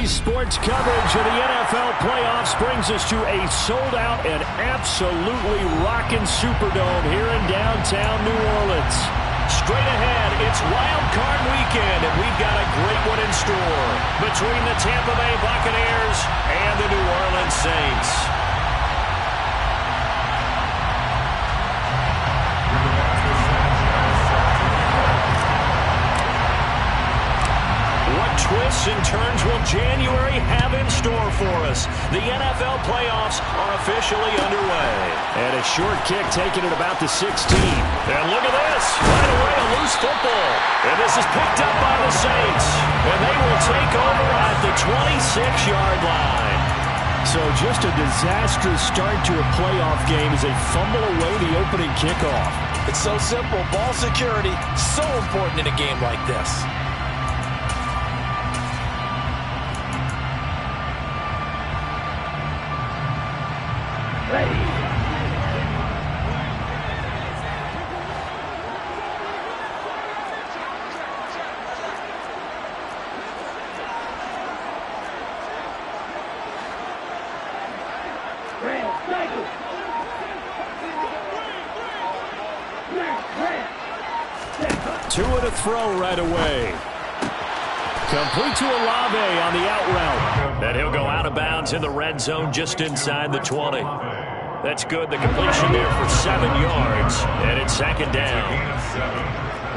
Today's sports coverage of the NFL playoffs brings us to a sold-out and absolutely rocking Superdome here in downtown New Orleans. Straight ahead, it's Wildcard weekend, and we've got a great one in store between the Tampa Bay Buccaneers and the New Orleans Saints. Twists and turns will January have in store for us? The NFL playoffs are officially underway. And a short kick taken at about the 16. And look at this. Right away, a loose football. And this is picked up by the Saints. And they will take over at the 26-yard line. So just a disastrous start to a playoff game as they fumble away the opening kickoff. It's so simple. Ball security, so important in a game like this. Ready. Two and a throw right away. Complete to Olave on the out route. And he'll go out of bounds in the red zone just inside the 20. That's good. The completion there for 7 yards. And it's second down. Gain of 7.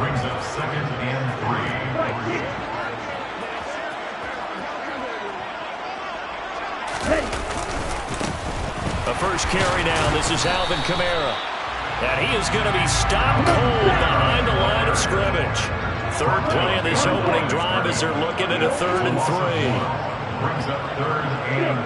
Brings up 2nd and 3. The first carry now. This is Alvin Kamara. And he is going to be stopped cold behind the line of scrimmage. Third play of this opening drive as they're looking at a 3rd and 3. Brings up 3rd and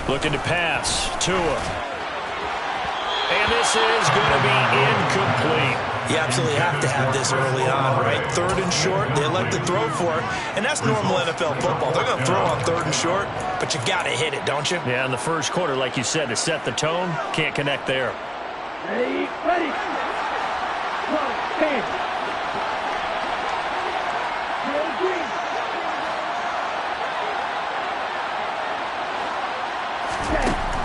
3. Looking to pass. Tua. And this is going to be incomplete. You absolutely have to have this early on, right? 3rd and short, they elect to throw for it, and that's normal NFL football. They're going to throw on 3rd and short, but you got to hit it, don't you? Yeah, in the first quarter, like you said, to set the tone, can't connect there. Ready, ready.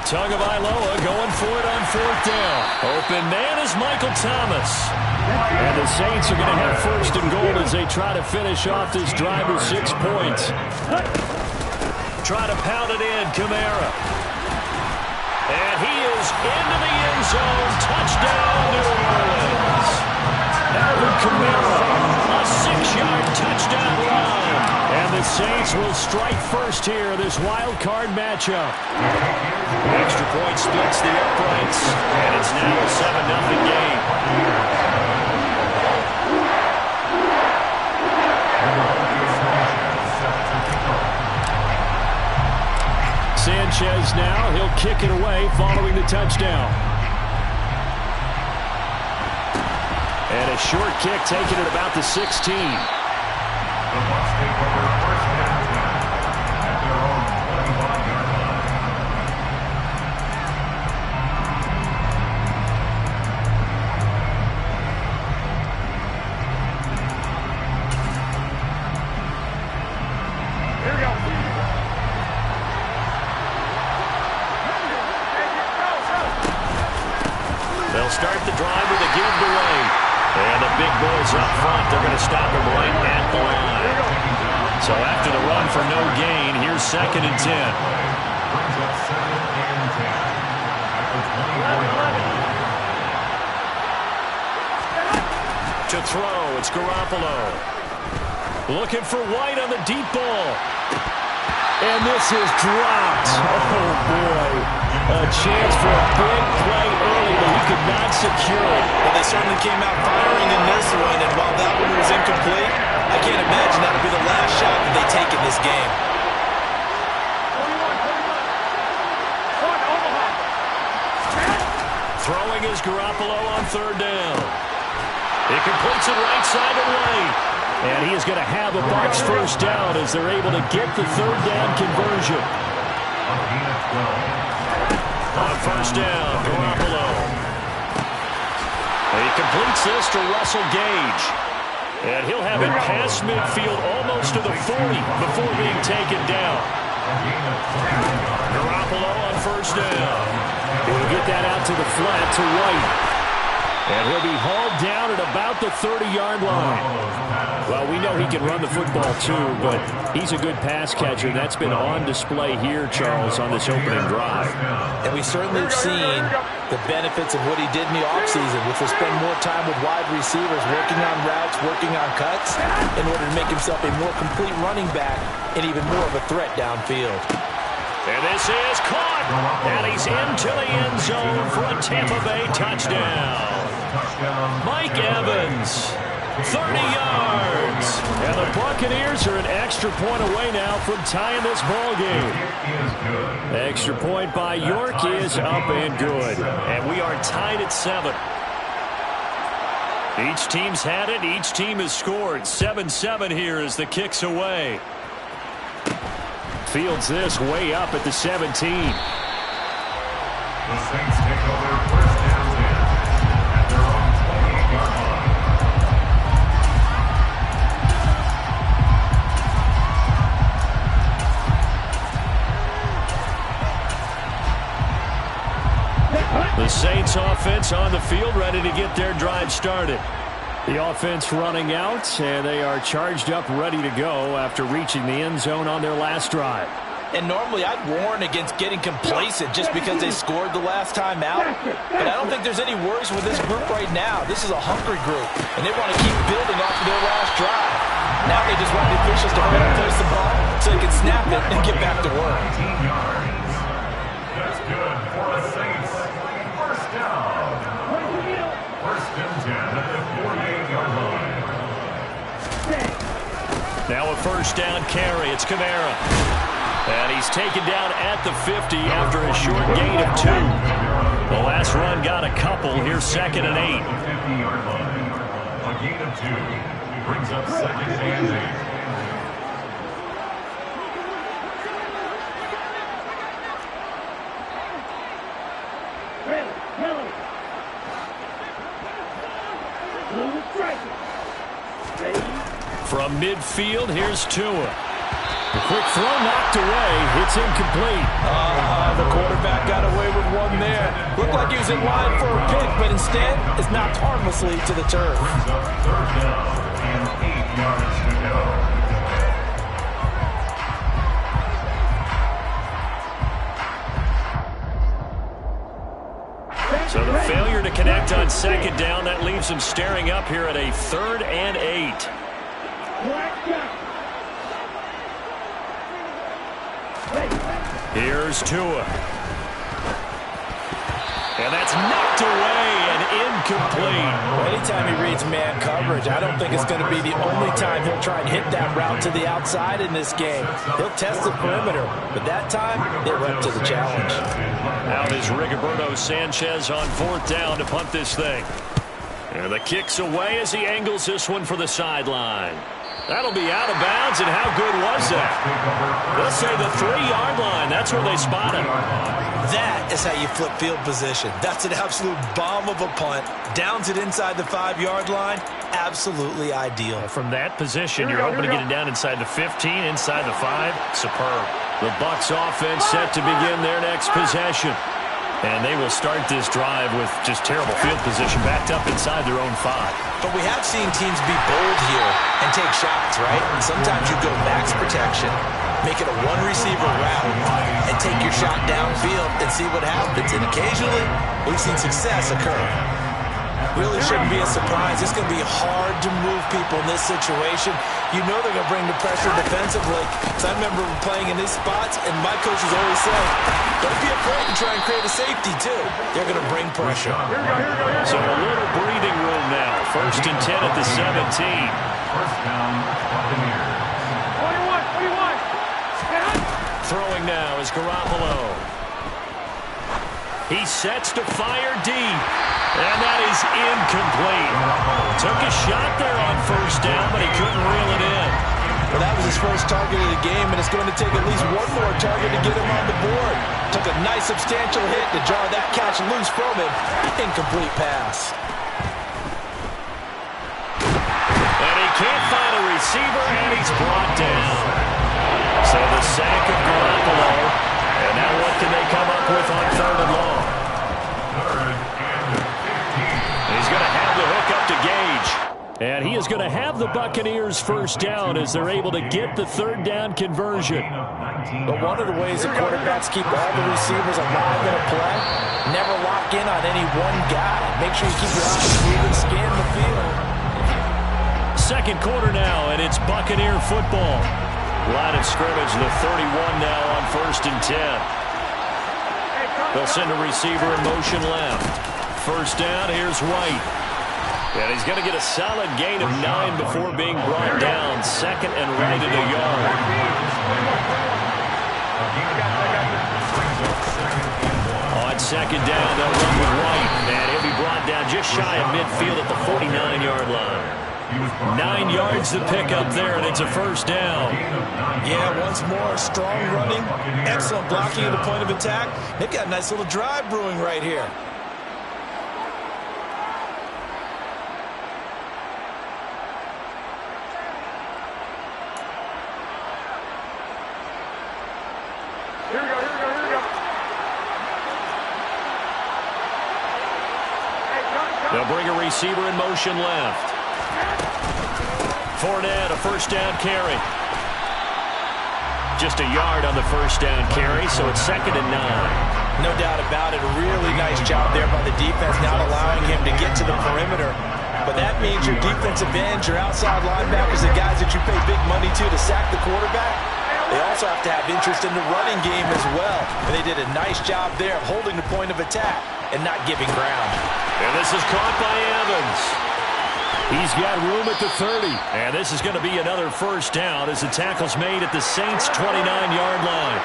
Tagovailoa going for it on 4th down. Open man is Michael Thomas. And the Saints are going to have 1st and goal as they try to finish off this drive with 6 points. Try to pound it in, Kamara. And he is into the end zone. Touchdown, New Orleans. Alvin Kamara, a 6-yard touchdown run. And the Saints will strike first here, this wild card matchup. Extra point splits the uprights, and it's now a 7-0 game. Sanchez now, he'll kick it away following the touchdown. And a short kick taken at about the 16. The Bucs take over 1st and 10 at their own 25-yard line. Here we go. They'll start the drive with a giveaway. And the big boys up front, they're going to stop him right at the line. So after the run for no gain, here's 2nd and 10. Brings up 2nd and 10 at the 24-yard line. To throw, it's Garoppolo. Looking for White on the deep ball. And this is dropped. Oh, boy. A chance for a big play early, but he could not secure it. Well, they certainly came out firing in this one, and while that one was incomplete, I can't imagine that'll be the last shot that they take in this game. Throwing is Garoppolo on 3rd down. He completes it right side away. And he is going to have a Bucs 1st down as they're able to get the 3rd down conversion. On 1st down, Garoppolo. He completes this to Russell Gage. And he'll have it past midfield almost to the 40 before being taken down. Garoppolo on first down. He'll get that out to the flat to White. And he'll be hauled down at about the 30-yard line. Well, we know he can run the football too, but he's a good pass catcher. That's been on display here, Charles, on this opening drive. And we certainly have seen the benefits of what he did in the offseason, which was spend more time with wide receivers, working on routes, working on cuts, in order to make himself a more complete running back and even more of a threat downfield. And this is caught, and he's into the end zone for a Tampa Bay touchdown. Mike Evans, 30 yards. And the Buccaneers are an extra point away now from tying this ball game. Extra point by York is up and good. And we are tied at 7. Each team's had it. Each team has scored. 7-7 here as the kick's away. Fields this way up at the 17. The Saints take over first down 10 at their own 28-yard line. The Saints offense on the field, ready to get their drive started. The offense running out, and they are charged up, ready to go after reaching the end zone on their last drive. And normally I'd warn against getting complacent just because they scored the last time out. But I don't think there's any worries with this group right now. This is a hungry group, and they want to keep building off of their last drive. Now they just want the officials to hurry up and place the ball so they can snap it and get back to work. 18 yards. That's good for the Saints. First down. First and 10 at the 48-yard line. Now a first down carry. It's Kamara. And he's taken down at the 50 after a short gain of 2. The last run got a couple. Here's 2nd and 8. 50-yard line. A gain of 2 brings up 2nd and 8. From midfield, here's Tua. The quick throw knocked away. It's incomplete. The quarterback got away with one there. Looked like he was in line for a pick, but instead is knocked harmlessly to the turf. Brings up 3rd down and 8 yards to go. So the failure to connect on 2nd down, that leaves him staring up here at a 3rd and 8. Here's Tua. And that's knocked away and incomplete. Anytime he reads man coverage, I don't think it's going to be the only time he'll try and hit that route to the outside in this game. He'll test the perimeter, but that time, they're up to the challenge. Out is Rigoberto Sanchez on 4th down to punt this thing. And the kick's away as he angles this one for the sideline. That'll be out of bounds, and how good was that? Let's say the 3-yard line. That's where they spot him. That is how you flip field position. That's an absolute bomb of a punt. Downs it inside the 5-yard line. Absolutely ideal. From that position, you're hoping to get it down inside the 15, inside the 5. Superb. The Bucs offense set to begin their next possession. And they will start this drive with just terrible field position backed up inside their own 5. But we have seen teams be bold here and take shots, right? And sometimes you go max protection, make it a one-receiver route, and take your shot downfield and see what happens. And occasionally, we've seen success occur. Really shouldn't be a surprise. It's going to be hard to move people in this situation. You know they're going to bring the pressure defensively. So I remember playing in these spots, and my coaches always say, don't be afraid to try and create a safety, too. They're going to bring pressure. So a little breathing room now. 1st and 10 at the 17. First down, Buccaneers. 21. Throwing now is Garoppolo. He sets to fire deep. And that is incomplete. Took a shot there on 1st down, but he couldn't reel it in. Well, that was his first target of the game, and it's going to take at least one more target to get him on the board. Took a nice substantial hit to draw that catch loose from him. Incomplete pass. And he can't find a receiver, and he's brought down. So the sack of Garoppolo. And now what can they come up with on 3rd and long? He's going to have the hook up to Gage. And he is going to have the Buccaneers first down as they're able to get the 3rd down conversion. But one of the ways the quarterbacks keep all the receivers alive in a play, never lock in on any one guy. Make sure you keep your eyes moving, scan the field. Second quarter now, and it's Buccaneer football. Line of scrimmage, the 31 now on 1st and 10. They'll send a receiver in motion left. First down, here's White. And he's going to get a solid gain of 9 before being brought down. 2nd and right at a yard. On 2nd down, they'll run with White. And he'll be brought down just shy of midfield at the 49-yard line. 9 yards to pick up there, and it's a first down. Yeah, once more, strong running, excellent blocking at the point of attack. They've got a nice little drive brewing right here. They'll bring a receiver in motion left. Fournette, a first down carry. Just a yard on the first down carry, so it's 2nd and 9. No doubt about it. A really nice job there by the defense, not allowing him to get to the perimeter. But that means your defensive ends, your outside linebackers, the guys that you pay big money to sack the quarterback, they also have to have interest in the running game as well. And they did a nice job there of holding the point of attack and not giving ground. And this is caught by Evans. He's got room at the 30. And this is going to be another first down as the tackle's made at the Saints' 29-yard line.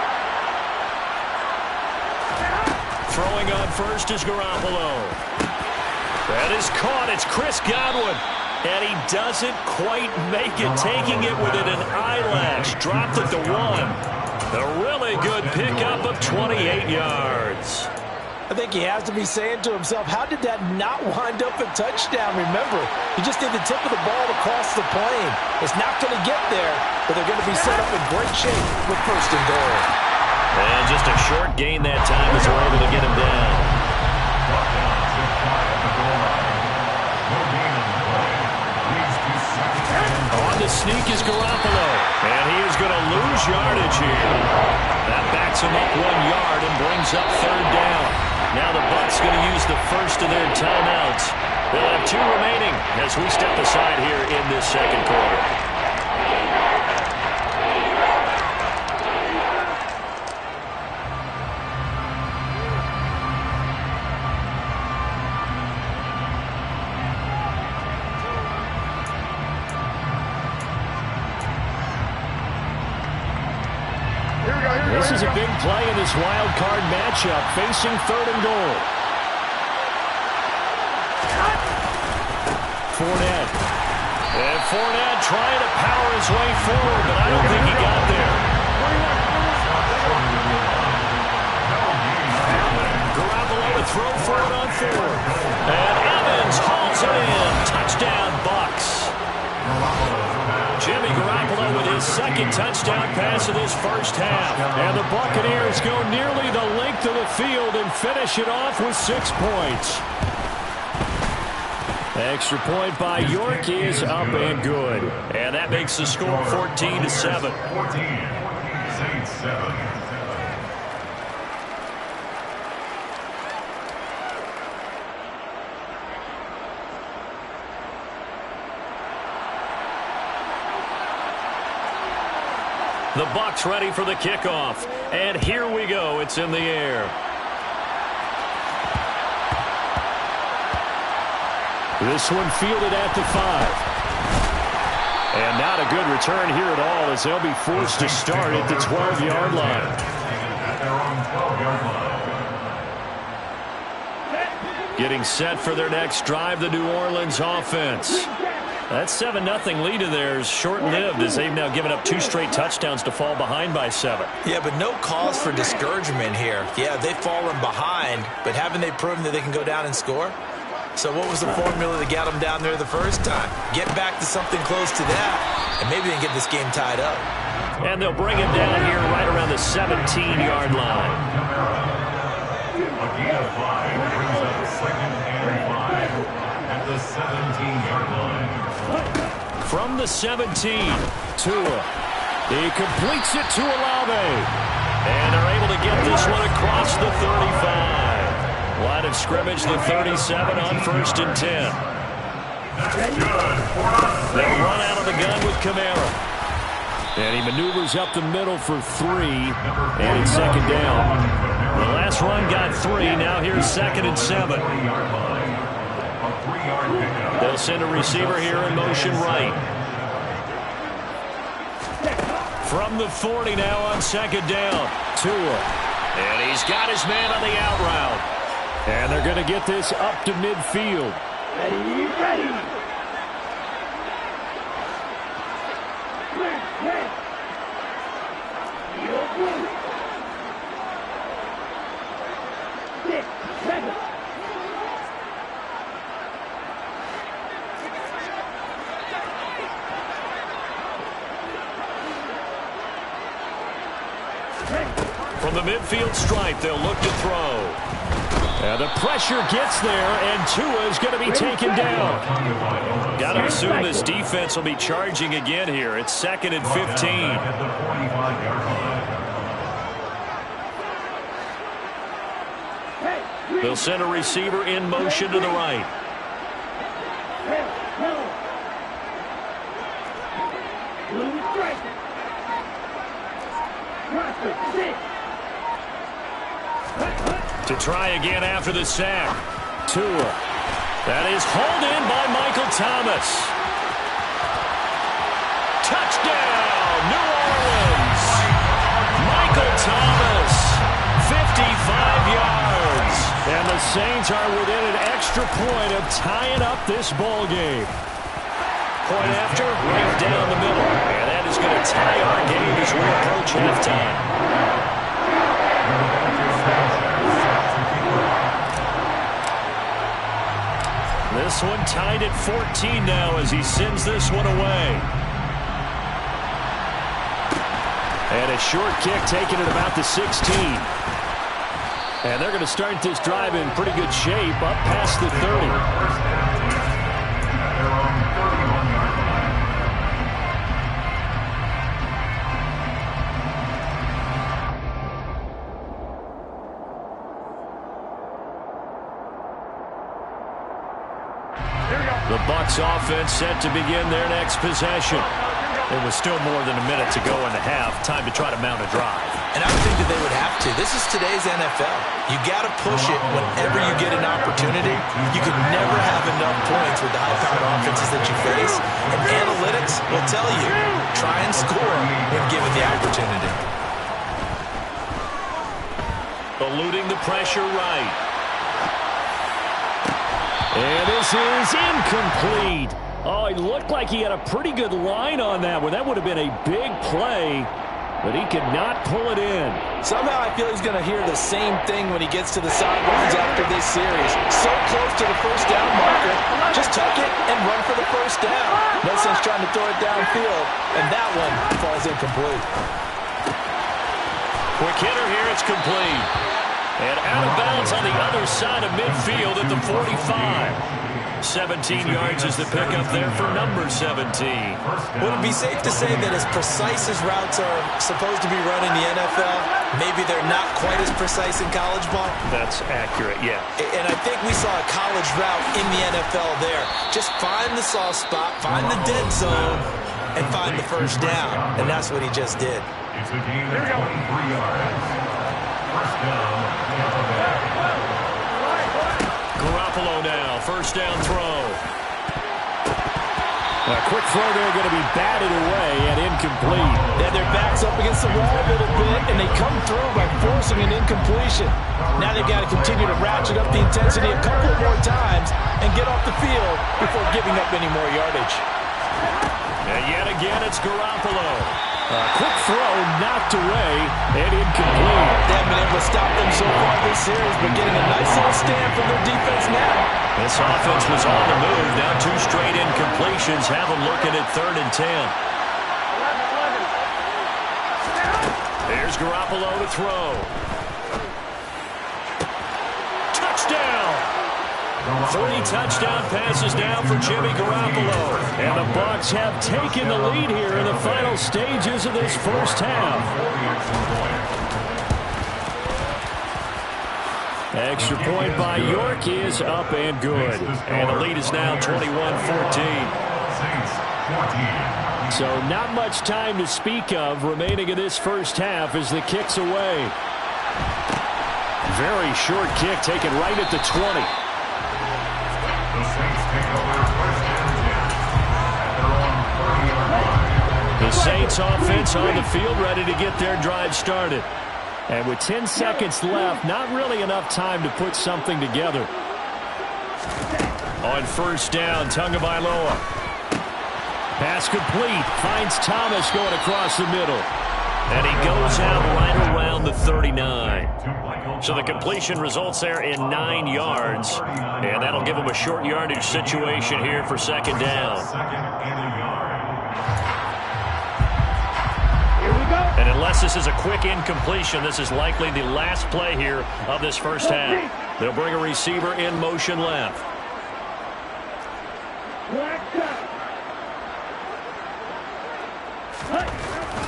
Throwing on first is Garoppolo. That is caught. It's Chris Godwin. And he doesn't quite make it, taking it within an eyelash. Dropped it to 1. A really good pickup of 28 yards. I think he has to be saying to himself, how did that not wind up a touchdown? Remember, he just did the tip of the ball across the plane. It's not going to get there, but they're going to be set up in great shape with 1st and goal. And just a short gain that time as they're able to get him down. On the sneak is Garoppolo, and he is going to lose yardage here. That backs him up 1 yard and brings up 3rd down. Now the Bucs going to use the first of their timeouts. They'll have 2 remaining as we step aside here in this second quarter. This is a big play in this wild card matchup, facing 3rd and goal. Fournette. And Fournette trying to power his way forward, but I don't think he got there. Garoppolo to throw for it on 4th. And Evans hauls it in. Touchdown, Bucs. Jimmy Garoppolo with his 2nd touchdown pass of this first half. And the Buccaneers go nearly the length of the field and finish it off with 6 points. Extra point by York is up and good. And that makes the score 14-7. 14, Saints 7. The Bucs ready for the kickoff. And here we go. It's in the air. This one fielded at the 5. And not a good return here at all as they'll be forced to start at the 12-yard line. Getting set for their next drive, the New Orleans offense. That 7-0 lead of theirs short-lived as they've now given up 2 straight touchdowns to fall behind by 7. Yeah, but no cause for discouragement here. Yeah, they've fallen behind, but haven't they proven that they can go down and score? So what was the formula that got them down there the first time? Get back to something close to that, and maybe they can get this game tied up. And they'll bring him down here right around the 17-yard line. A gain of 5 brings up 2nd and 5 at the 17-yard line. From the 17, Tua. He completes it to Olave. And they're able to get this one across the 35. Line of scrimmage, the 37 on 1st and 10. They'll run out of the gun with Kamara. And he maneuvers up the middle for 3. And it's 2nd down. The last run got 3. Now here's 2nd and 7. They'll send a receiver here in motion right. From the 40 now on 2nd down. Tua. And he's got his man on the out route. And they're going to get this up to midfield. Ready, ready. From the midfield stripe, they'll look to throw. And the pressure gets there, and Tua is going to be taken down. Got to assume this defense will be charging again here. It's 2nd and 15. They'll send a receiver in motion to the right. To try again after the sack. Tua. That is hauled in by Michael Thomas. Touchdown, New Orleans. Michael Thomas, 55 yards. And the Saints are within an extra point of tying up this ball game. Point after, right down the middle. And that is going to tie our game as we approach halftime. This one tied at 14 now as he sends this one away. And a short kick taken at about the 16. And they're going to start this drive in pretty good shape up past the 30. The Bucs offense set to begin their next possession. There was still more than a minute to go in the half. Time to try to mount a drive. And I would think that they would have to. This is today's NFL. You got to push it whenever you get an opportunity. You can never have enough points with the high-powered offenses that you face. And analytics will tell you, try and score when given the opportunity. Eluding the pressure right. And this is incomplete. Oh, it looked like he had a pretty good line on that one. That would have been a big play, but he could not pull it in. Somehow I feel he's going to hear the same thing when he gets to the sidelines after this series. So close to the first down marker. Just tuck it and run for the first down. No sense trying to throw it downfield. And that one falls incomplete. Quick hitter here. It's complete. And out of bounds on the other side of midfield at the 45. 17 yards is the pickup there for number 17. Would it be safe to say that as precise as routes are supposed to be run in the NFL, maybe they're not quite as precise in college ball? That's accurate, yeah. And I think we saw a college route in the NFL there. Just find the soft spot, find the dead zone, and find the first down. And that's what he just did. It's a gain of 23 yards. First down. Garoppolo now, first down throw. A quick throw there going to be batted away and incomplete. Yeah, their back's up against the wall a little bit, and they come through by forcing an incompletion. Now they've got to continue to ratchet up the intensity a couple more times and get off the field before giving up any more yardage. And yet again, it's Garoppolo. A quick throw knocked away and incomplete. They haven't been able to stop them so far this series, but getting a nice little stand from their defense now. This offense was on the move. Now 2 straight incompletions have them looking at 3rd and 10. Here's Garoppolo to throw. Touchdown! 3 touchdown passes now for Jimmy Garoppolo. And the Bucs have taken the lead here in the final stages of this first half. Extra point by York is up and good. And the lead is now 21-14. So not much time to speak of remaining in this first half as the kick's away. Very short kick taken right at the 20. The Saints offense on the field ready to get their drive started. And with 10 seconds left, not really enough time to put something together. On first down, Tagovailoa. Pass complete. Finds Thomas going across the middle. And he goes out right around the 39. So the completion results there in 9 yards. And that'll give him a short yardage situation here for 2nd down. And unless this is a quick incompletion, this is likely the last play here of this first half. They'll bring a receiver in motion left.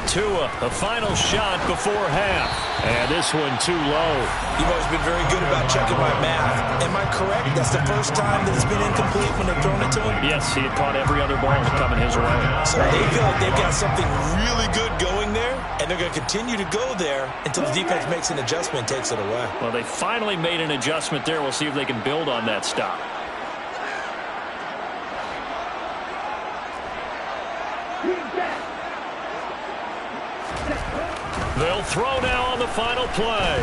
Tua, a final shot before half. And this one too low. You've always been very good about checking my math. Am I correct? That's the first time that it's been incomplete when they've thrown it to him? Yes, he had caught every other ball coming his way. So they feel like they've got something really good going there, and they're going to continue to go there until the defense makes an adjustment and takes it away. Well, they finally made an adjustment there. We'll see if they can build on that stop. They'll throw now on the final play.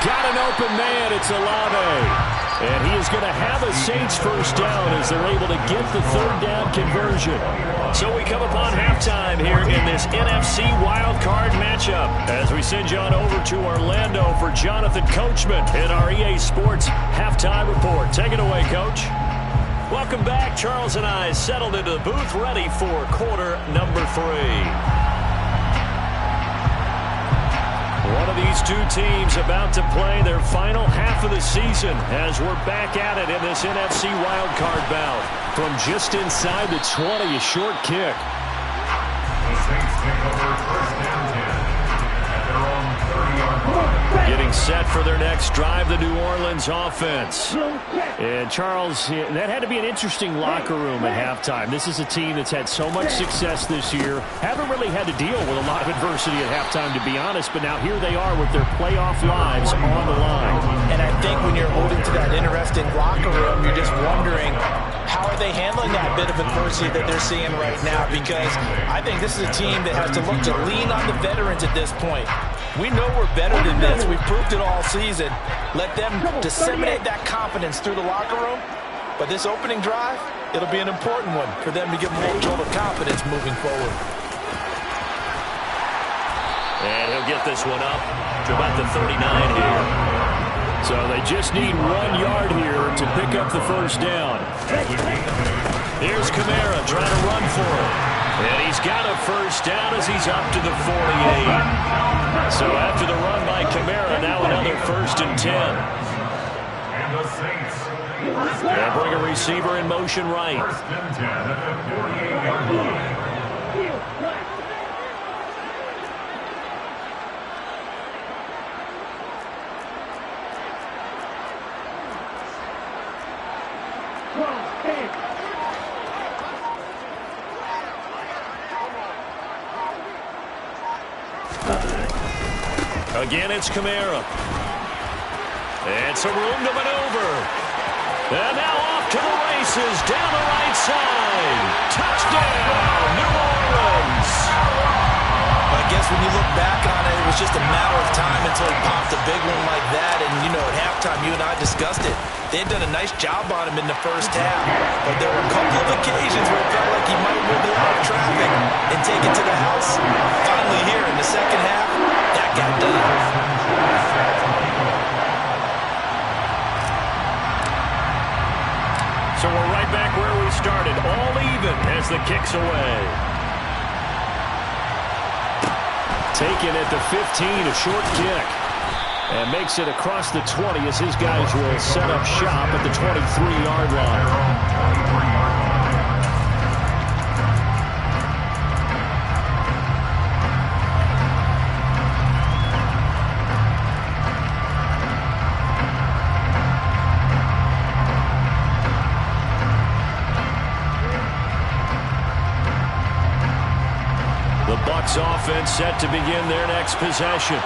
Got an open man. It's Olave. And he is going to have a Saints first down as they're able to get the 3rd down conversion. So we come upon halftime here in this NFC Wildcard matchup as we send you on over to Orlando for Jonathan Coachman in our EA Sports Halftime Report. Take it away, Coach. Welcome back. Charles and I settled into the booth ready for quarter number 3. One of these two teams about to play their final half of the season as we're back at it in this NFC wildcard bout. From just inside the 20, a short kick. The Saints take over 1st and 10 at their own 30-yard line. Getting set for their next drive, the New Orleans offense. And Charles, that had to be an interesting locker room at halftime. This is a team that's had so much success this year. Haven't really had to deal with a lot of adversity at halftime, to be honest. But now here they are with their playoff lives on the line. And I think when you're holding to that interesting locker room, you're just wondering, how are they handling that bit of adversity that they're seeing right now? Because I think this is a team that has to look to lean on the veterans at this point. We know we're better than this. We've proved it all season. Let them disseminate that confidence through the locker room. But this opening drive, it'll be an important one for them to get more total confidence moving forward. And he'll get this one up to about the 39 here. So they just need 1 yard here to pick up the first down. Here's Kamara trying to run for it. And he's got a first down as he's up to the 48. So after the run by Kamara, now another 1st and 10. And the Saints. They'll bring a receiver in motion right. 1st and 10 at the 48-yard line. Again, it's Kamara. And some room to maneuver. And now off to the races, down the right side. Touchdown, New Orleans. I guess when you look back on it, it was just a matter of time until he popped a big one like that. And, you know, at halftime, you and I discussed it. They had done a nice job on him in the first half. But there were a couple of occasions where it felt like he might move a lot of traffic and take it to the house. Finally here in the second half, that got done. the kicks away. Taken at the 15, a short kick. And makes it across the 20 as his guys will set up shop at the 23-yard line. The Bucs offense set to begin their next possession.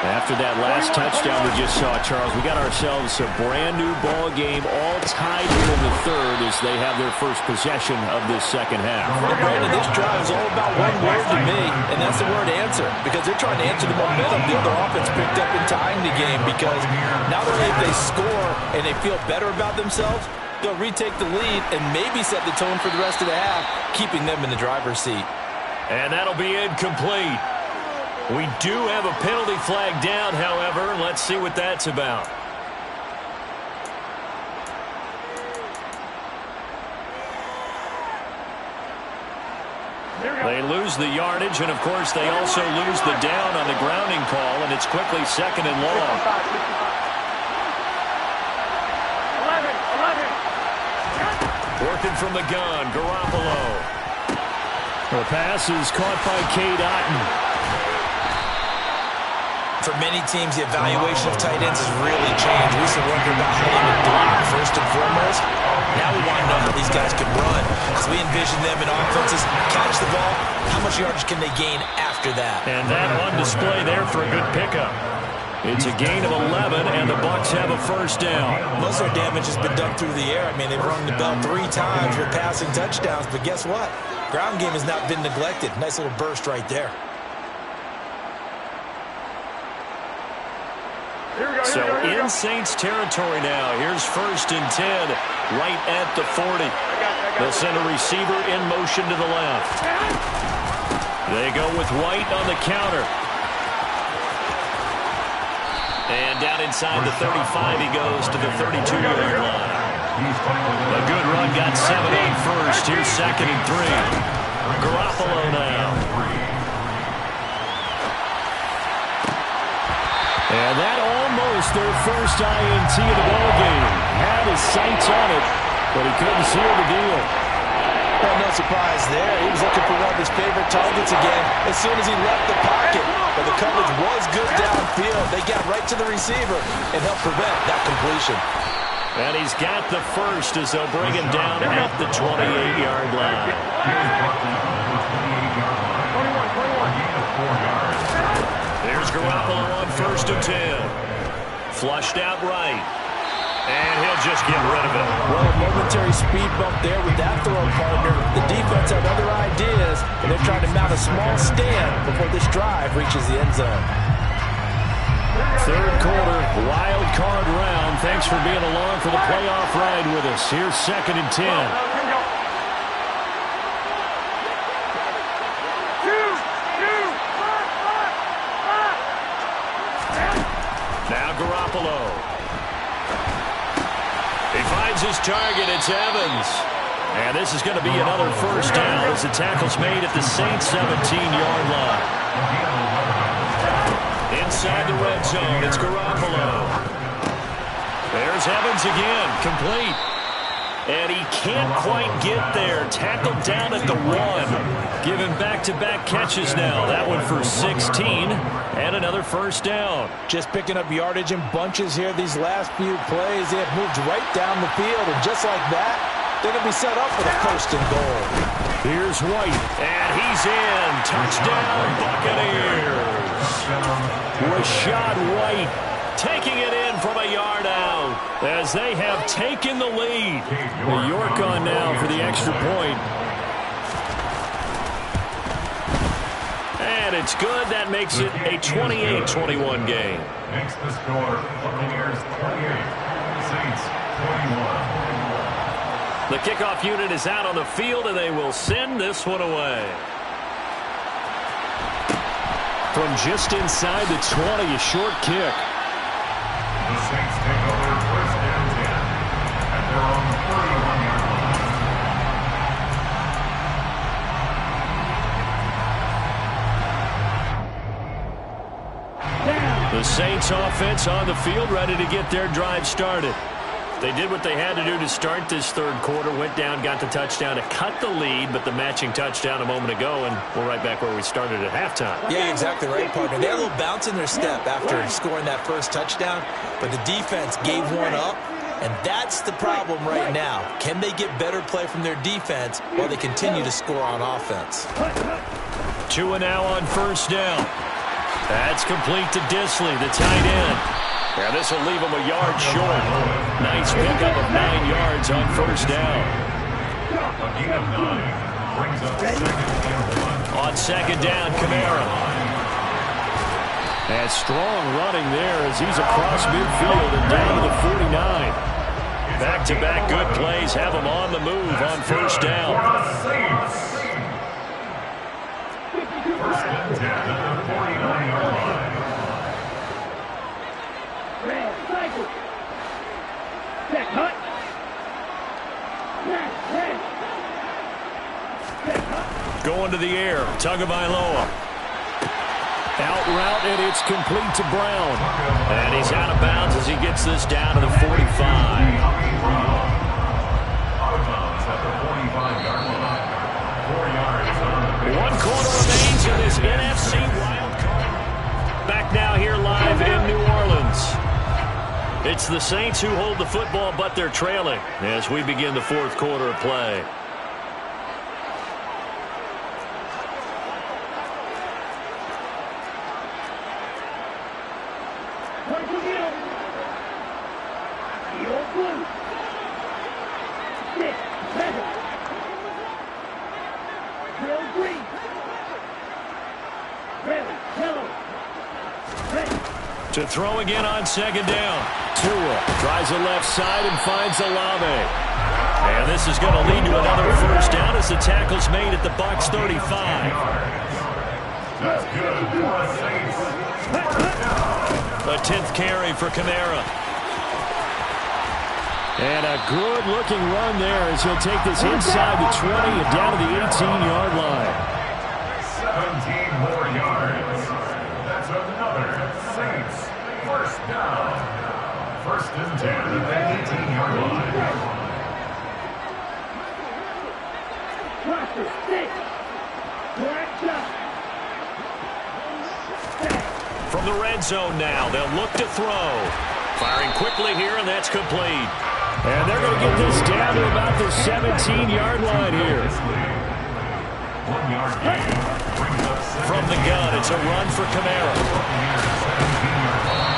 After that last touchdown we just saw, Charles, we got ourselves a brand-new ball game, all tied here in the third as they have their first possession of this second half. Well, Brandon, this drive is all about one word to me, and that's the word answer, because they're trying to answer the momentum the other offense picked up in tying the game, because not only if they score and they feel better about themselves, they'll retake the lead and maybe set the tone for the rest of the half, keeping them in the driver's seat. And that'll be incomplete. We do have a penalty flag down, however. Let's see what that's about. They lose the yardage, and of course they also lose the down on the grounding call, and it's quickly second and long. 11. Working from the gun, Garoppolo. The pass is caught by Cade Otton. For many teams, the evaluation of tight ends has really changed. We used to wonder about how they would block first and foremost. Now we want to know how these guys can run. So we envision them in offenses catch the ball. How much yardage can they gain after that? And that on display there for a good pickup. It's a gain of 11, and the Bucs have a first down. Most of their damage has been done through the air. I mean, they've rung the bell 3 times with passing touchdowns. But guess what? Ground game has not been neglected. Nice little burst right there. So in Saints territory now. Here's 1st and 10, right at the 40. They'll send a receiver in motion to the left. They go with White on the counter. And down inside the 35, he goes to the 32-yard line. A good run, got 7 on first. Here's 2nd and 3. Garoppolo now. And that almost their first INT of the ballgame. Had his sights on it, but he couldn't seal the deal. Well, no surprise there. He was looking for one of his favorite targets again as soon as he left the pocket. But the coverage was good downfield. They got right to the receiver and helped prevent that completion. And he's got the first as they'll bring him down at the 28-yard line. 21. There's Garoppolo on 1st and 10. Flushed out right. And he'll just get rid of it. Well, a momentary speed bump there with that throw partner. The defense had other ideas, and they're trying to mount a small stand before this drive reaches the end zone. Third quarter, wild card round. Thanks for being along for the playoff ride with us. Here's 2nd and 10. Now Garoppolo. He finds his target. It's Evans. And this is going to be another first down as the tackle's made at the Saints 17-yard line. Inside the red zone, it's Garoppolo. There's Evans again, complete. And he can't quite get there. Tackled down at the 1. Given back-to-back catches now. That one for 16. And another first down. Just picking up yardage in bunches here these last few plays. They have moved right down the field. And just like that, they're going to be set up for the 1st and goal. Here's White. And he's in. Touchdown, Buccaneers. Rashad White taking it in from a yard out as they have taken the lead. New York on now for the extra point. And it's good. That makes it a 28-21 game. Makes the score Buccaneers 28, Saints 21. The kickoff unit is out on the field, and they will send this one away. From just inside the 20, a short kick. The Saints take over 1st and 10 at their own 31-yard line. The Saints offense on the field, ready to get their drive started. They did what they had to do to start this third quarter, went down, got the touchdown to cut the lead, but the matching touchdown a moment ago, and we're right back where we started at halftime. Yeah, you're exactly right, partner. They had a little bounce in their step after scoring that first touchdown, but the defense gave one up, and that's the problem right now. Can they get better play from their defense while they continue to score on offense? 2 and now on first down. That's complete to Disley, the tight end. Yeah, this will leave him a yard short. Nice pickup of 9 yards on first down. A gain of 9 brings up second and 1. On second down, Kamara. And strong running there as he's across midfield and down to the 49. Back-to-back good plays have him on the move on first down. First and 10 at the 49-yard line. Going to the air, Tagovailoa. Out route, and it's complete to Brown. And he's out of bounds as he gets this down to the 45. Out of bounds at the 45-yard line. 4 yards on the 1 quarter remains in this NFC Wildcard. Back now here live in New Orleans. It's the Saints who hold the football, but they're trailing as we begin the fourth quarter of play. To throw again on second down. Tua tries the left side and finds Olave. And this is going to lead to another first down as the tackle's made at the Bucs 35. That's good for the Saints. A 10th carry for Kamara. And a good-looking run there as he'll take this inside the 20 and down to the 18-yard line. 17 more yards. That's another Saints first down. First and 10 at the 18-yard line. From the red zone now, they'll look to throw. Firing quickly here, and that's complete. And they're going to get this down to about the 17-yard line here. 1 yard gain. From the gun, it's a run for Kamara.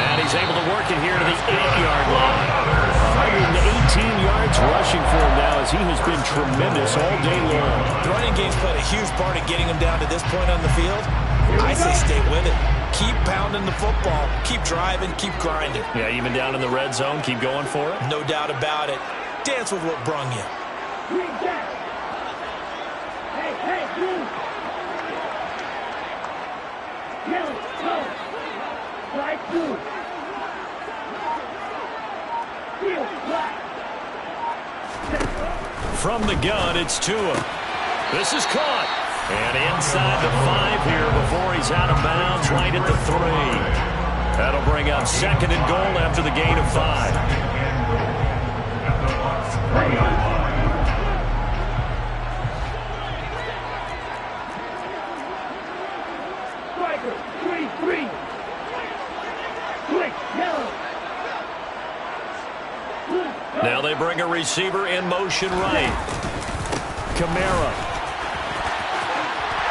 And he's able to work it here to the 8-yard line. 118 yards rushing for him now as he has been tremendous all day long. The running game's played a huge part in getting him down to this point on the field. I say stay with it. Keep pounding the football. Keep driving. Keep grinding. Yeah, even down in the red zone, keep going for it. No doubt about it. Dance with what brung you. From the gun, it's Tua. This is caught. And inside the 5 here before he's out of bounds, right at the 3. That'll bring up second and goal after the gain of 5. Now they bring a receiver in motion right. Kamara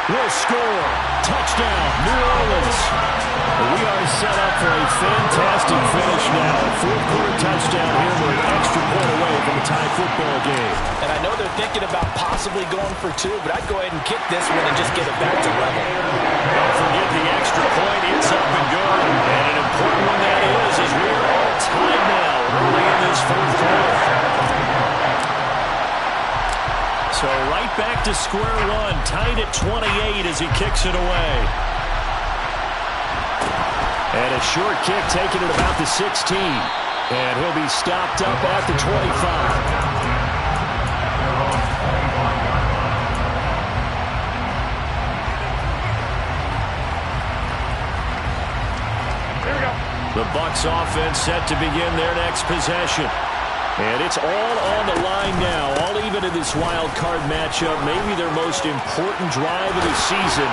will score. Touchdown, New Orleans. We are set up for a fantastic finish now. A fourth-quarter touchdown here. We're an extra point away from a tie football game. And I know they're thinking about possibly going for 2, but I'd go ahead and kick this one and just get it back to level. Don't forget the extra point. It's up and good. And an important one that is as we are all tied now early in this fourth quarter. So right back to square one, tied at 28 as he kicks it away. And a short kick taken at about the 16. And he'll be stopped up at the 25. Here we go. The Bucs offense set to begin their next possession. And it's all on the line now, all even in this wild card matchup. Maybe their most important drive of the season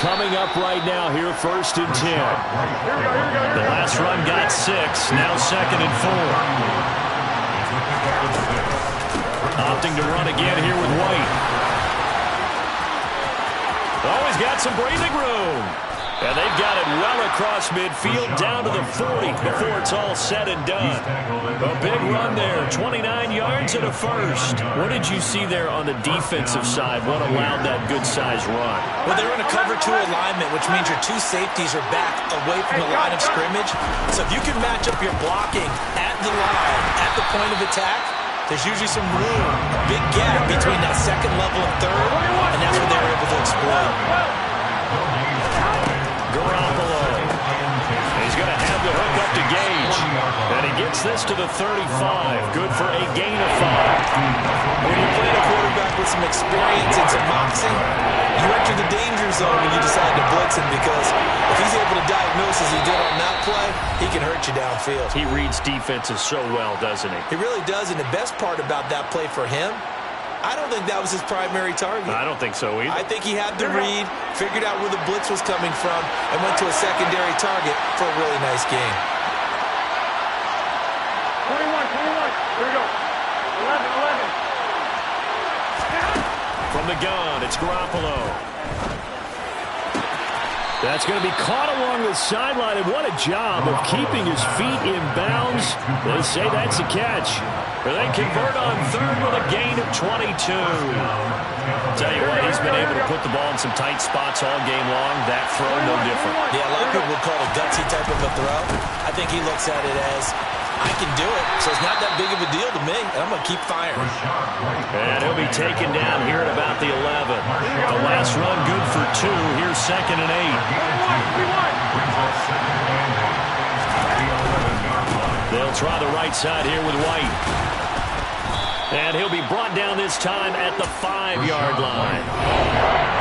coming up right now here, 1st and 10. The last run got 6, now 2nd and 4. Opting to run again here with White. Always got some breathing room. And they've got it well across midfield down to the 40 before it's all said and done. A big run there, 29 yards and a first. What did you see there on the defensive side? What allowed that good-sized run? Well, they're in a cover 2 alignment, which means your 2 safeties are back away from the line of scrimmage. So if you can match up your blocking at the line, at the point of attack, there's usually some room, a big gap between that 2nd level and 3rd, and that's what they were able to exploit. Garoppolo. He's going to have the hook up to Gage. And he gets this to the 35. Good for a gain of 5. When you're playing a quarterback with some experience and some moxie, you enter the danger zone when you decide to blitz him, because if he's able to diagnose as he did on that play, he can hurt you downfield. He reads defenses so well, doesn't he? He really does, and the best part about that play for him, I don't think that was his primary target. I don't think so either. I think he had the read, figured out where the blitz was coming from, and went to a secondary target for a really nice game. 21. Here we go. 11. From the gun, it's Garoppolo. That's going to be caught along the sideline, and what a job of keeping his feet in bounds. They say that's a catch. But they convert on 3rd with a gain of 22. Tell you what, he's been able to put the ball in some tight spots all game long. That throw, no different. Yeah, a lot of people would call it a gutsy type of a throw. I think he looks at it as, I can do it, so it's not that big of a deal to me, and I'm going to keep firing. And he'll be taken down here at about the 11. The last run good for 2. Here's 2nd and 8. They'll try the right side here with White. And he'll be brought down this time at the 5-yard line.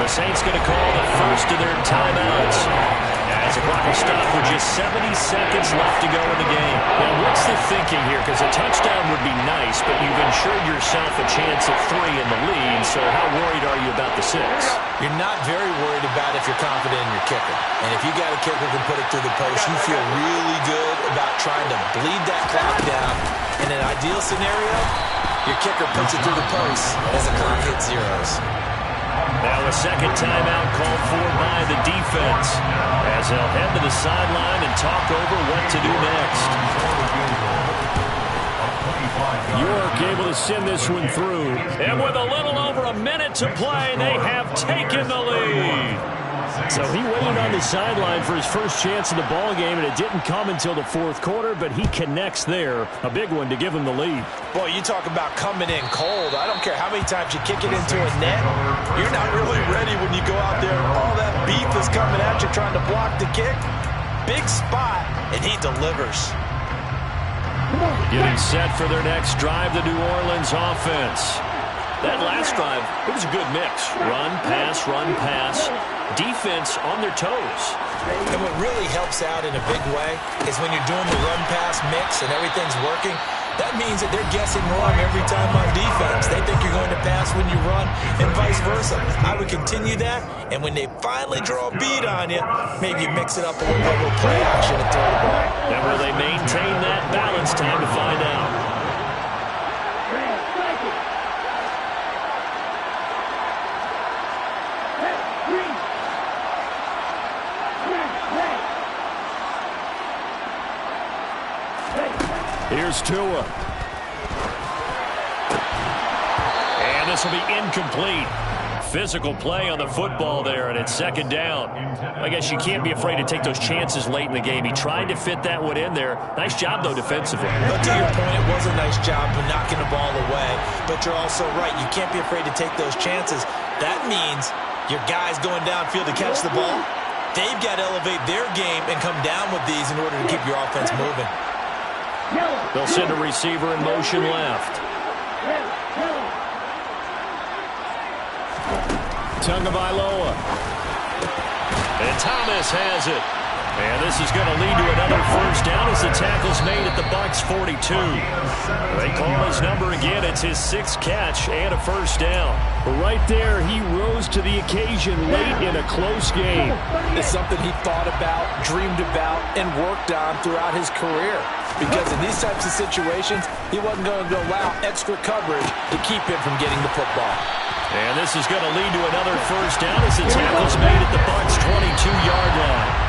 The Saints going to call the first of their timeouts as the clock will stop with just 70 seconds left to go in the game. Now, what's the thinking here? Because a touchdown would be nice, but you've ensured yourself a chance at 3 in the lead, so how worried are you about the 6? You're not very worried about if you're confident in your kicker. And if you got a kicker who can put it through the post, you feel really good about trying to bleed that clock down. In an ideal scenario, your kicker puts it through the post as the clock hits zeros. Now a second timeout called for by the defense as they'll head to the sideline and talk over what to do next. York able to send this one through. And with a little over a minute to play, they have taken the lead. So he waited on the sideline for his first chance in the ball game, and it didn't come until the 4th quarter, but he connects there. A big one to give him the lead. Boy, you talk about coming in cold. I don't care how many times you kick it into a net. You're not really ready when you go out there. All that beef is coming at you trying to block the kick. Big spot, and he delivers. Getting set for their next drive, the New Orleans offense. That last drive, it was a good mix. Run, pass. Defense on their toes. And what really helps out in a big way is when you're doing the run-pass mix and everything's working, that means that they're guessing wrong every time on defense. They think you're going to pass when you run and vice versa. I would continue that, and when they finally draw a beat on you, maybe you mix it up a little bit with play action and throw the ball. And will they maintain that balance? Time to find out. Here's Tua. And this will be incomplete. Physical play on the football there, and it's 2nd down. I guess you can't be afraid to take those chances late in the game. He tried to fit that one in there. Nice job, though, defensively. But to your point, it was a nice job of knocking the ball away. But you're also right. You can't be afraid to take those chances. That means your guys going downfield to catch the ball, they've got to elevate their game and come down with these in order to keep your offense moving. They'll send a receiver in motion left. Tagovailoa. And Thomas has it. And this is going to lead to another first down as the tackle's made at the Bucs 42. They call his number again. It's his 6th catch and a first down. But right there, he rose to the occasion late in a close game. It's something he thought about, dreamed about, and worked on throughout his career. Because in these types of situations, he wasn't going to allow extra coverage to keep him from getting the football. And this is going to lead to another first down as the tackle's made at the Bucs 22-yard line.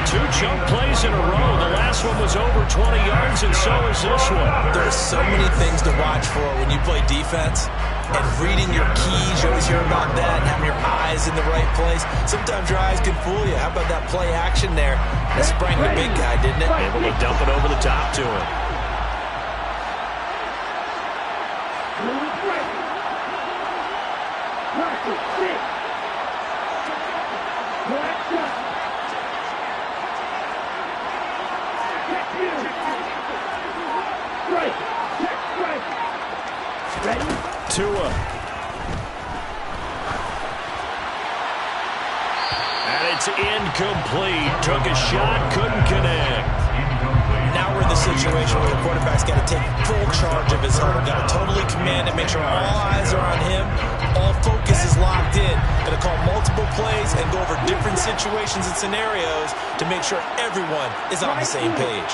2 chunk plays in a row. The last one was over 20 yards, and so is this one. There are so many things to watch for when you play defense. And reading your keys, you always hear about that, and having your eyes in the right place. Sometimes your eyes can fool you. How about that play action there? That sprang the big guy, didn't it? Able to dump it over the top to him. Tua. And it's incomplete. Took a shot, couldn't connect. Now we're in the situation where the quarterback's got to take full charge of his home. Got to totally command it, make sure all eyes are on him. All focus is locked in. Got to call multiple plays and go over different situations and scenarios to make sure everyone is on the same page.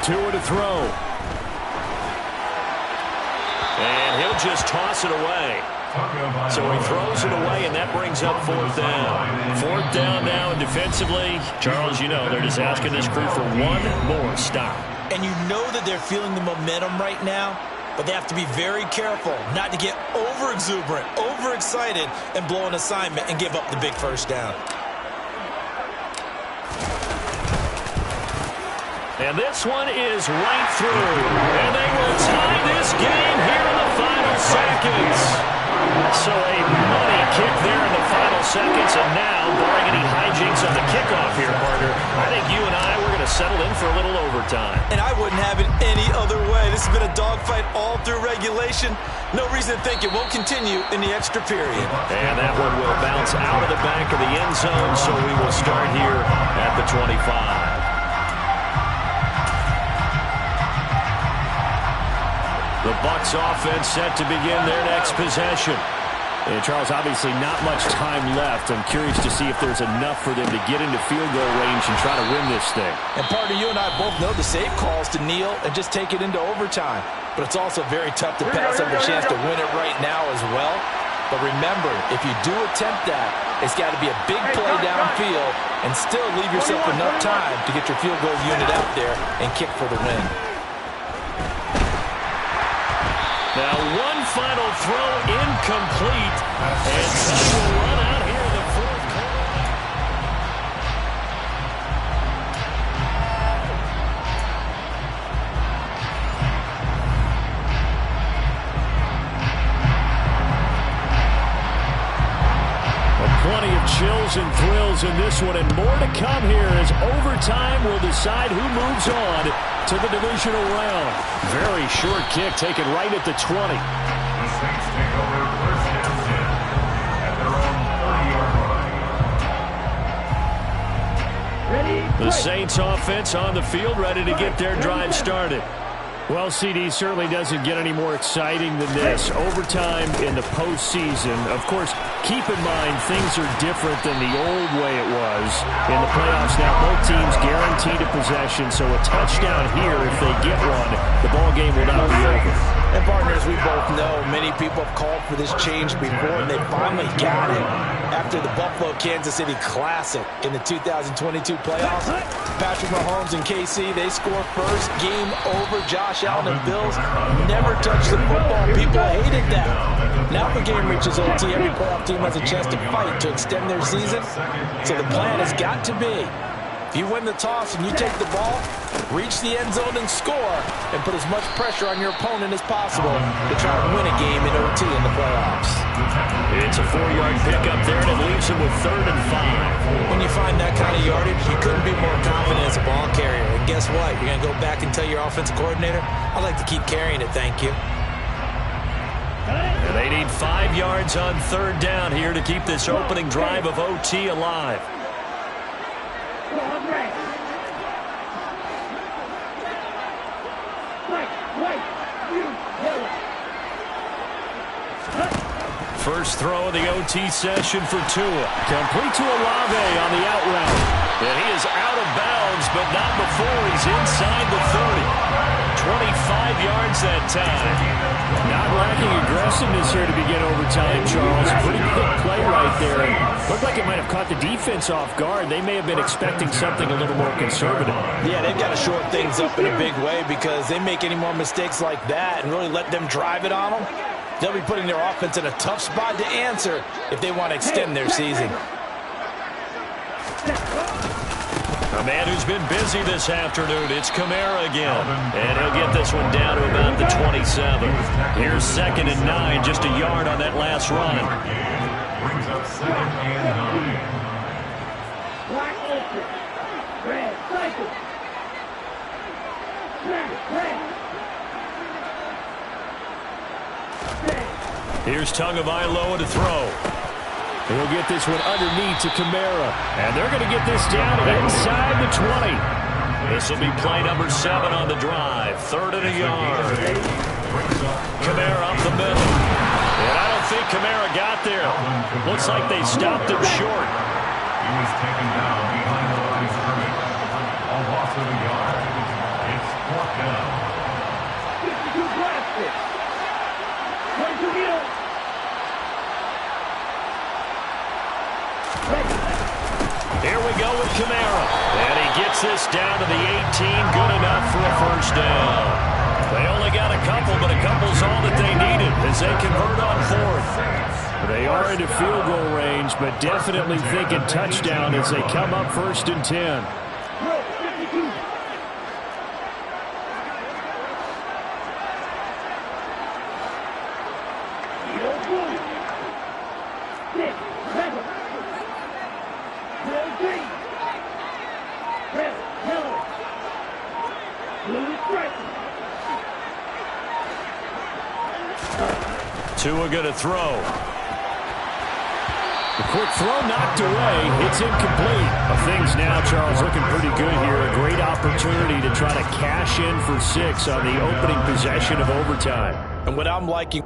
Tua to throw. And he'll just toss it away. So he throws it away, and that brings up 4th down. 4th down now, and defensively, Charles, you know, they're just asking this crew for one more stop. And you know that they're feeling the momentum right now, but they have to be very careful not to get over-exuberant, over-excited, and blow an assignment and give up the big first down. And this one is right through. And they will tie this game here in the final seconds. So a money kick there in the final seconds. And now, barring any hijinks on the kickoff here, partner, I think you and I, we're going to settle in for a little overtime. And I wouldn't have it any other way. This has been a dogfight all through regulation. No reason to think it won't continue in the extra period. And that one will bounce out of the back of the end zone. So we will start here at the 25. The Bucs offense set to begin their next possession. And Charles, obviously not much time left. I'm curious to see if there's enough for them to get into field goal range and try to win this thing. And partner, you and I both know the safe calls to kneel and just take it into overtime. But it's also very tough to pass up the chance to win it right now as well. But remember, if you do attempt that, it's got to be a big play downfield and still leave yourself enough time to get your field goal unit out there and kick for the win. Now one final throw incomplete, and time will run out here in the 4th quarter. Plenty of chills and thrills in this one, and more to come here as overtime will decide who moves on to the divisional round. Very short kick taken right at the 20. The Saints take over 1st and 10 at their own 30-yard line. The Saints offense on the field, ready to get their drive started. Well, CD certainly doesn't get any more exciting than this. Overtime in the postseason. Of course, keep in mind things are different than the old way it was. In the playoffs now, both teams guaranteed a possession, so a touchdown here, if they get one, the ball game will not be over. And partners, we both know many people have called for this change before, and they finally got it after the Buffalo-Kansas City Classic in the 2022 playoffs. Patrick Mahomes and KC, they score first. Game over. Josh Allen and Bills never touched the football. People hated that. Now the game reaches OT. Every playoff team has a chance to fight to extend their season. So the plan has got to be If you win the toss and you take the ball, reach the end zone and score, and put as much pressure on your opponent as possible to try to win a game in OT in the playoffs. It's a 4-yard pickup there, and it leaves him with 3rd and 5. When you find that kind of yardage, you couldn't be more confident as a ball carrier. And guess what? You're going to go back and tell your offensive coordinator, I'd like to keep carrying it, thank you. And they need 5 yards on 3rd down here to keep this opening drive of OT alive. First throw of the OT session for Tua. Complete to Olave on the out route. And he is out of bounds, but not before he's inside the 30. 25 yards that time. Not lacking aggressiveness here to begin overtime, Charles. Pretty quick play right there. Looked like it might have caught the defense off guard. They may have been expecting something a little more conservative. Yeah, they've got to short things up in a big way because they make any more mistakes like that and really let them drive it on them, they'll be putting their offense in a tough spot to answer if they want to extend their season. A man who's been busy this afternoon, it's Kamara again. And he'll get this one down to about the 27. Here's 2nd and 9, just a yard on that last run. Brings up 2nd and 9. Here's Tagovailoa to throw. He'll get this one underneath to Kamara. And they're going to get this down inside the 20. This will be play number 7 on the drive. 3rd and a yard. Kamara up the middle. And I don't think Kamara got there. Looks like they stopped him short. He was taken down behind the line of scrimmage. A loss of a yard. It's 4th down. Here we go with Kamara. And he gets this down to the 18. Good enough for a 1st down. They only got a couple, but a couple's all that they needed as they convert on 4th. They are into field goal range, but definitely thinking touchdown as they come up 1st and 10. Tua going to throw. The quick throw knocked away. It's incomplete. Things now, Charles, looking pretty good here. A great opportunity to try to cash in for 6 on the opening possession of overtime. And what I'm liking...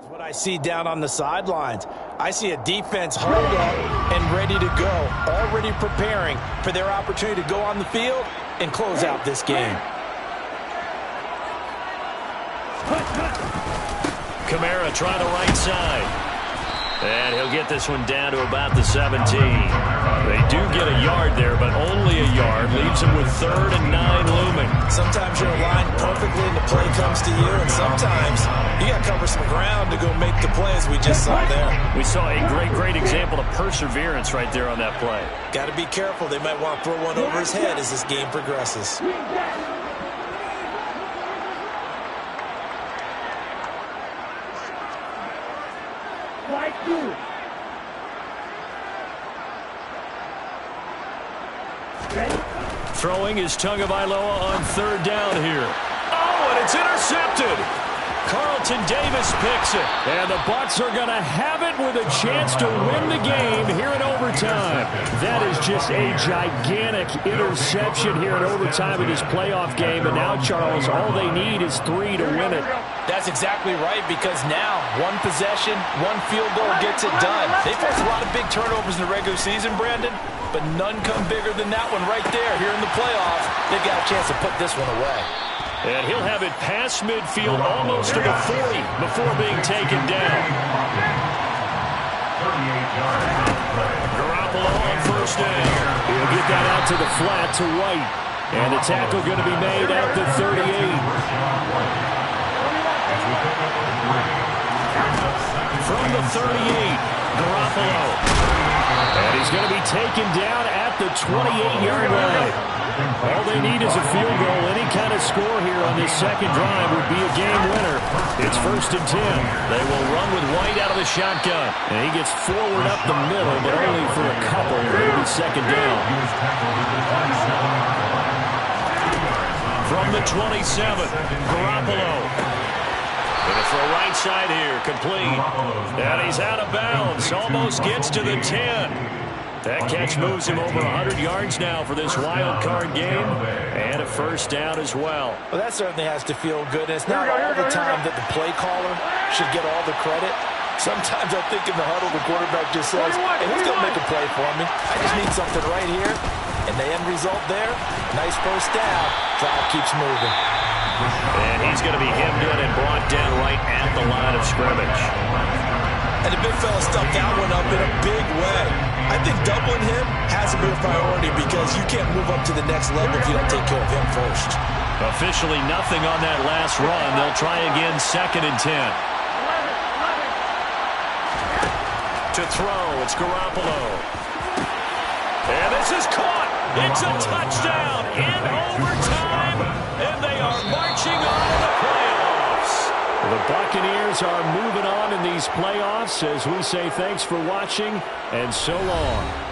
what I see down on the sidelines. I see a defense hold up and ready to go, already preparing for their opportunity to go on the field and close out this game. Kamara trying the right side. And he'll get this one down to about the 17. They do get a yard there, but only a yard. Leaves him with 3rd and 9 looming. Sometimes you're aligned perfectly and the play comes to you, and sometimes you got to cover some ground to go make the play, as we just saw there. We saw a great example of perseverance right there on that play. Got to be careful. They might want to throw one over his head as this game progresses. Throwing is Tagovailoa on 3rd down here. Oh, and it's intercepted. Carlton Davis picks it. And the Bucs are going to have it with a chance to win the game here in overtime. That is just a gigantic interception here in overtime of this playoff game. And now, Charles, all they need is 3 to win it. That's exactly right, because now one possession, one field goal gets it done. They faced a lot of big turnovers in the regular season, Brandon, but none come bigger than that one right there here in the playoffs. They've got a chance to put this one away. And he'll have it past midfield almost to the 40 before being taken down. 38 yards. Garoppolo on first down. He'll get that out to the flat to White. And the tackle going to be made at the 38. From the 38, Garoppolo. And he's going to be taken down at the 28-yard line. All they need is a field goal. Any kind of score here on this second drive would be a game winner. It's 1st and 10. They will run with White out of the shotgun. And he gets forward up the middle, but only for a couple. It'll be second down. From the 27, Garoppolo. Gonna throw right side here, complete. And he's out of bounds. Almost gets to the 10. That catch moves him over 100 yards now for this wild card game. And a first down as well. Well, that certainly has to feel good. And it's not all the time that the play caller should get all the credit. Sometimes I think in the huddle, the quarterback just says, hey, who's going to make a play for me? I just need something right here. And the end result there, nice first down. Drive keeps moving. And he's going to be hemmed in and brought down right at the line of scrimmage. And the big fella stuffed that one up in a big way. I think doubling him has to be a priority because you can't move up to the next level if you don't take care of him first. Officially nothing on that last run. They'll try again 2nd and 10. To throw, it's Garoppolo. And this is caught. It's a touchdown in overtime. And they are marching on to the playoffs. The Buccaneers are moving on in these playoffs as we say thanks for watching and so long.